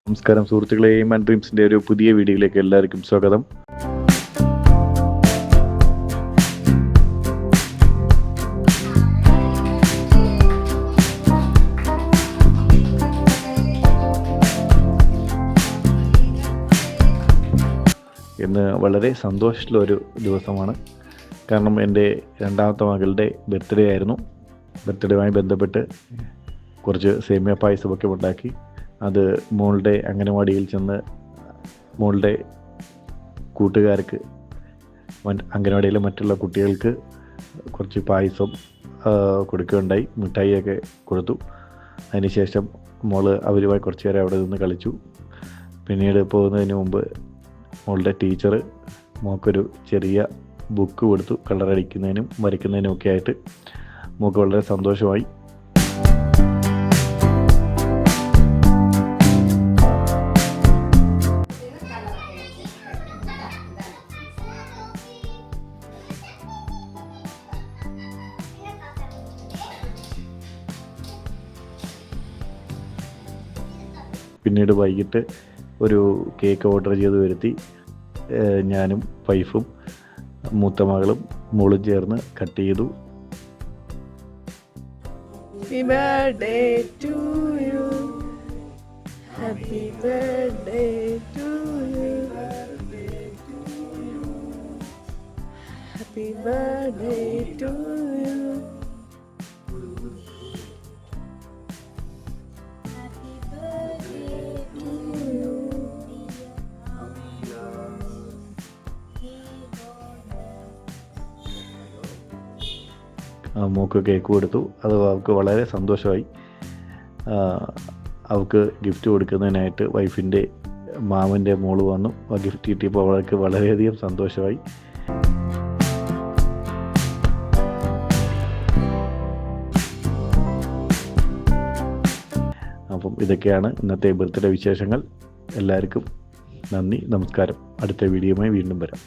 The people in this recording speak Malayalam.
നമസ്കാരം സുഹൃത്തുക്കളെ, എയിം ആൻഡ് ഡ്രീംസിൻ്റെ ഒരു പുതിയ വീഡിയോയിലേക്ക് എല്ലാവർക്കും സ്വാഗതം. ഇന്ന് വളരെ സന്തോഷമുള്ളൊരു ദിവസമാണ്. കാരണം എൻ്റെ രണ്ടാമത്തെ മകളുടെ ബർത്ത്ഡേ ആയിരുന്നു. ബർത്ത്ഡേയുമായി ബന്ധപ്പെട്ട് കുറച്ച് സേമിയ പായസമൊക്കെ ഉണ്ടാക്കി അത് മോളുടെ അംഗനവാടിയിൽ ചെന്ന് മോളുടെ കൂട്ടുകാർക്ക് അംഗനവാടിയിലെ മറ്റുള്ള കുട്ടികൾക്ക് കുറച്ച് പായസം കൊടുക്കുകയുണ്ടായി. മിഠായിയൊക്കെ കൊടുത്തു. അതിനുശേഷം മോള് അവരുമായി കുറച്ച് നേരം അവിടെ നിന്ന് കളിച്ചു. പിന്നീട് പോകുന്നതിന് മുമ്പ് മോളുടെ ടീച്ചർ മോൾക്കൊരു ചെറിയ ബുക്ക് കൊടുത്തു. കളറടിക്കുന്നതിനും വരയ്ക്കുന്നതിനും ഒക്കെ ആയിട്ട് മോൾക്ക് വളരെ സന്തോഷമായി. പിന്നീട് വൈകിട്ട് ഒരു കേക്ക് ഓർഡർ ചെയ്ത് വരുത്തി ഞാനും വൈഫും മൂത്ത മകളും മോളും ചേർന്ന് കട്ട് ചെയ്തു. Happy birthday to you. Happy birthday to you. Happy birthday to you. മോൾക്ക് കേക്ക് കൊടുത്തു. അത് അവൾക്ക് വളരെ സന്തോഷമായി. അവൾക്ക് ഗിഫ്റ്റ് കൊടുക്കുന്നതിനായിട്ട് വൈഫിൻ്റെ മാമൻ്റെ മോള് വന്നു. ആ ഗിഫ്റ്റ് കിട്ടിയപ്പോൾ അവൾക്ക് വളരെയധികം സന്തോഷമായി. അപ്പം ഇതൊക്കെയാണ് ഇന്നത്തെ ബർത്ത്ഡേ വിശേഷങ്ങൾ. എല്ലാവർക്കും നന്ദി, നമസ്കാരം. അടുത്ത വീഡിയോയുമായി വീണ്ടും വരാം.